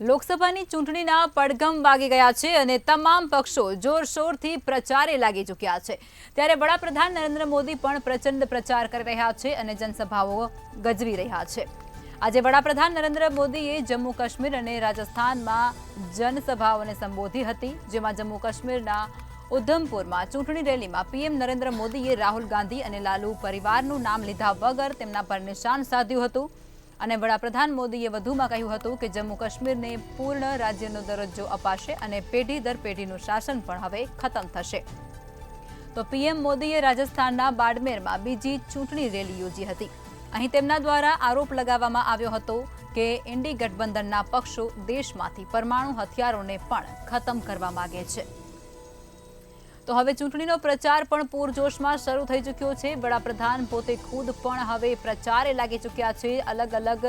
લોકસભાની ચૂંટણીના પડઘમ વાગી ગયા છે અને તમામ પક્ષો જોરશોરથી પ્રચારે લાગી ચૂક્યા છે। ત્યારે વડાપ્રધાન નરેન્દ્ર મોદી પણ પ્રચંડ પ્રચાર કરી રહ્યા છે અને જનસભાઓ ગજવી રહ્યા છે। આજે વડાપ્રધાન નરેન્દ્ર મોદીએ જમ્મુ કાશ્મીર અને રાજસ્થાનમાં જનસભાઓને સંબોધી હતી, જેમાં જમ્મુ કાશ્મીરના ઉધમપુરમાં ચૂંટણી રેલીમાં પીએમ નરેન્દ્ર મોદીએ રાહુલ ગાંધી અને લાલુ પરિવારનું નામ લીધા વગર તેમના પર નિશાન સાધ્યું હતું અને વડાપ્રધાન મોદીએ વધુમાં કહ્યું હતું કે જમ્મુ કાશ્મીરને પૂર્ણ રાજ્યનો દરજ્જો અપાશે અને પેઢી દર પેઢીનું શાસન પણ હવે ખતમ થશે। તો પીએમ મોદીએ રાજસ્થાનના બાડમેરમાં બીજી ચૂંટણી રેલી યોજી હતી। અહીં તેમના દ્વારા આરોપ લગાવવામાં આવ્યો હતો કે ઇન્ડી ગઠબંધનના પક્ષો દેશમાંથી પરમાણુ હથિયારોને પણ ખતમ કરવા માંગે છે। તો હવે ચૂંટણીનો પ્રચાર પણ પૂરજોશમાં શરૂ થઈ ચૂક્યો છે। વડાપ્રધાન પોતે ખુદ પણ હવે પ્રચારે લાગી ચૂક્યા છે। અલગ અલગ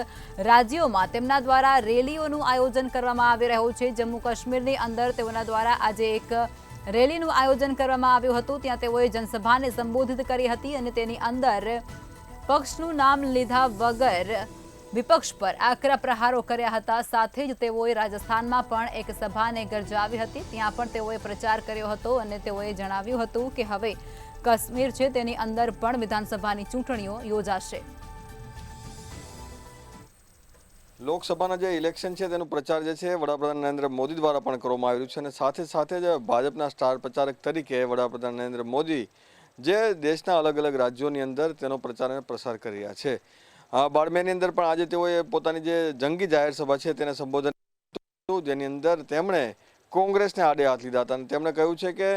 રાજ્યોમાં તેમના દ્વારા રેલીઓનું આયોજન કરવામાં આવી રહ્યું છે। જમ્મુ કાશ્મીરની અંદર તેઓના દ્વારા આજે એક રેલીનું આયોજન કરવામાં આવ્યું હતું, ત્યાં તેઓએ જનસભાને સંબોધિત કરી હતી અને તેની અંદર પક્ષનું નામ લીધા વગર વિપક્ષ પર આકરા પ્રહારો કર્યા હતા। સાથે જ તેઓએ રાજસ્થાનમાં પણ એક સભાને ગરજાવી હતી, ત્યાં પણ તેઓએ પ્રચાર કર્યો હતો અને તેઓએ જણાવ્યું હતું કે હવે કાશ્મીર છે તેની અંદર પણ વિધાનસભાની ચૂંટણીઓ યોજાશે। લોકસભાના જે ઇલેક્શન છે તેનો પ્રચાર જે છે વડાપ્રધાન નરેન્દ્ર મોદી દ્વારા પણ કરવામાં આવ્યું છે અને સાથે સાથે જ ભાજપના સ્ટાર પ્રચારક તરીકે વડાપ્રધાન નરેન્દ્ર મોદી જે દેશના અલગ અલગ રાજ્યોની અંદર તેનો પ્રચાર અને પ્રસાર કરી રહ્યા છે। બાડમેરની અંદર પણ આજે તેઓએ પોતાની જે જંગી જાહેર સભા છે તેને સંબોધન કર્યું, જેની અંદર તેમણે કોંગ્રેસને આડે હાથ લીધા હતા અને તેમણે કહ્યું છે કે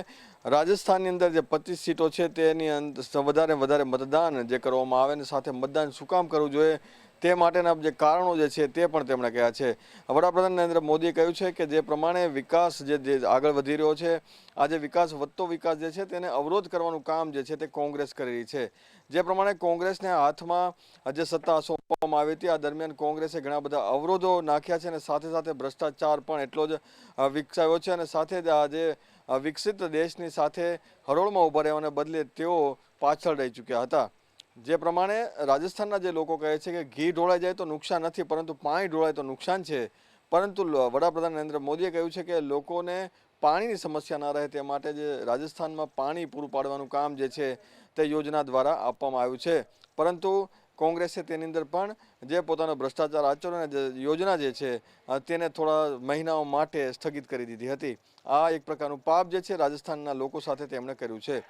રાજસ્થાનની અંદર જે 25 સીટો છે તેની અંદર વધારે મતદાન જે કરવામાં આવે અને સાથે મતદાન શું કામ કરવું જોઈએ તે માટેના જે કારણો જે છે તે પણ તેમણે કહ્યા છે। વડાપ્રધાન નરેન્દ્ર મોદીએ કહ્યું છે કે જે પ્રમાણે વિકાસ જે આગળ વધી રહ્યો છે, આજે વધતો વિકાસ જે છે તેને અવરોધ કરવાનું કામ જે છે તે કોંગ્રેસ કરી રહી છે। જે પ્રમાણે કોંગ્રેસને હાથમાં જે સત્તા સોંપવામાં આવી હતી, આ દરમિયાન કોંગ્રેસે ઘણા બધા અવરોધો નાખ્યા છે અને સાથે સાથે ભ્રષ્ટાચાર પણ એટલો જ વિકસાવ્યો છે અને સાથે જ આજે વિકસિત દેશની સાથે હરોળમાં ઊભા રહેવાને બદલે તેઓ પાછળ રહી ચૂક્યા હતા। જે પ્રમાણે રાજસ્થાનના જે લોકો કહે છે કે ઘી ઢોળાઈ જાય તો નુકસાન નથી, પરંતુ પાણી ઢોળાય તો નુકસાન છે। પરંતુ વડાપ્રધાન નરેન્દ્ર મોદીએ કહ્યું છે કે લોકોને પાણીની સમસ્યા ન રહે તે માટે જે રાજસ્થાનમાં પાણી પૂરું પાડવાનું કામ જે છે તે યોજના દ્વારા આપવામાં આવ્યું છે, પરંતુ કોંગ્રેસે તેની અંદર પણ જે પોતાનો ભ્રષ્ટાચાર આચરણ અને યોજના જે છે તેને થોડા મહિનાઓ માટે સ્થગિત કરી દીધી હતી। આ એક પ્રકારનું પાપ જે છે રાજસ્થાનના લોકો સાથે તેમણે કર્યું છે।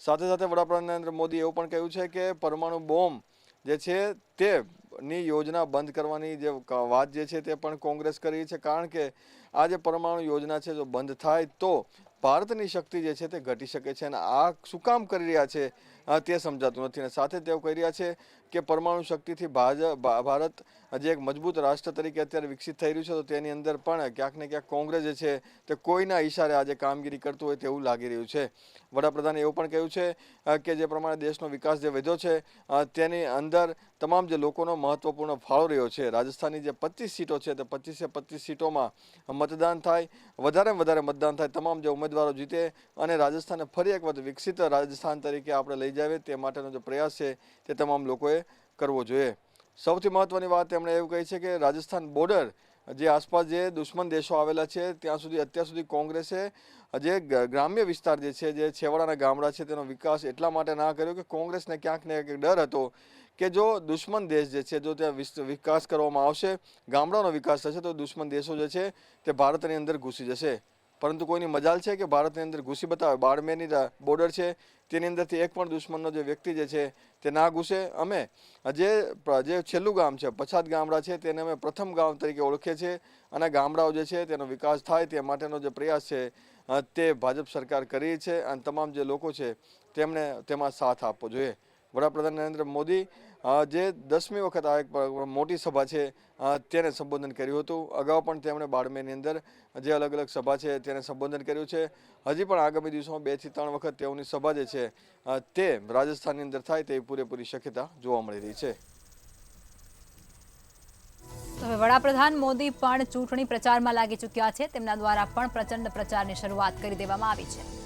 સાથે સાથે વડાપ્રધાન નરેન્દ્ર મોદીએ એવું પણ કહ્યું છે કે પરમાણુ બોમ્બ જે છે તેની યોજના બંધ કરવાની જે વાત જે છે તે પણ કોંગ્રેસ કરી છે, કારણ કે આ જે પરમાણુ યોજના છે જો બંધ થાય તો ભારતની શક્તિ જે છે તે ઘટી શકે છે અને આ શું કામ કરી રહ્યા છે તે સમજાતું નથી। અને સાથે તેઓ કહી રહ્યા છે કે પરમાણુ શક્તિથી ભારત જે એક મજબૂત રાષ્ટ્ર તરીકે અત્યારે વિકસિત થઈ રહ્યું છે, તો તેની અંદર પણ ક્યાંક ને ક્યાંક કોંગ્રેસ જે છે તે કોઈના ઈશારે આજે કામગીરી કરતું હોય તેવું લાગી રહ્યું છે। વડાપ્રધાને એવું પણ કહ્યું છે કે જે પ્રમાણે દેશનો વિકાસ જે વધ્યો છે તેની અંદર તમામ જે લોકોનો મહત્વપૂર્ણ ફાળો રહ્યો છે। રાજસ્થાનની જે 25 સીટો છે તે 25 સીટોમાં મતદાન થાય, વધારે મતદાન થાય, તમામ જે ઉમેદવારો જીતે અને રાજસ્થાનને ફરી એક વખત વિકસિત રાજસ્થાન તરીકે આપણે લઈ જાવે તે માટેનો જે પ્રયાસ છે તે તમામ લોકોએ કરવો જોઈએ। સૌથી મહત્વની વાત તેમણે એવું કહી છે કે રાજસ્થાન બોર્ડર જે આસપાસ જે દુશ્મન દેશો આવેલા છે ત્યાં સુધી અત્યાર સુધી કોંગ્રેસે જે ગ્રામ્ય વિસ્તાર જે છે, જે છેવાડાના ગામડા છે તેનો વિકાસ એટલા માટે ના કર્યો કે કોંગ્રેસને ક્યાંક ને ક્યાંક ડર હતો કે જો દુશ્મન દેશ જે છે જો ત્યાં વિકાસ કરવામાં આવશે, ગામડાનો વિકાસ થશે તો દુશ્મન દેશો જે છે તે ભારતની અંદર ઘૂસી જશે। પરંતુ કોઈની મજાલ છે કે ભારતની અંદર ઘૂસી બતાવે। બાડમેરની બોર્ડર છે તેની અંદરથી એક પણ દુશ્મનનો જે વ્યક્તિ જે છે તે ના ઘૂસે। અમે જે છેલ્લું ગામ છે, પછાત ગામડા છે, તેને અમે પ્રથમ ગામ તરીકે ઓળખીએ છીએ અને ગામડાઓ જે છે તેનો વિકાસ થાય તે માટેનો જે પ્રયાસ છે તે ભાજપ સરકાર કરી છે અને તમામ જે લોકો છે તેમણે તેમાં સાથ આપવો જોઈએ। વડાપ્રધાન નરેન્દ્ર મોદી જે 10મી વખત આ એક મોટી સભા છે તેને સંબોધન કર્યું હતું। અગાઉ પણ તેમણે બાડમેરની અંદર જે અલગ અલગ સભા છે તેને સંબોધન કર્યું છે। હજી પણ આગામી દિવસોમાં 2 થી 3 વખત તેઓની સભા જે છે તે રાજસ્થાનની અંદર થાય તેવી પૂરેપૂરી શક્યતા જોવા મળી રહી છે। હવે વડાપ્રધાન મોદી પણ ચૂંટણી પ્રચારમાં લાગી ચૂક્યા છે, તેમના દ્વારા પણ પ્રચંડ પ્રચારની શરૂઆત કરી દેવામાં આવી છે।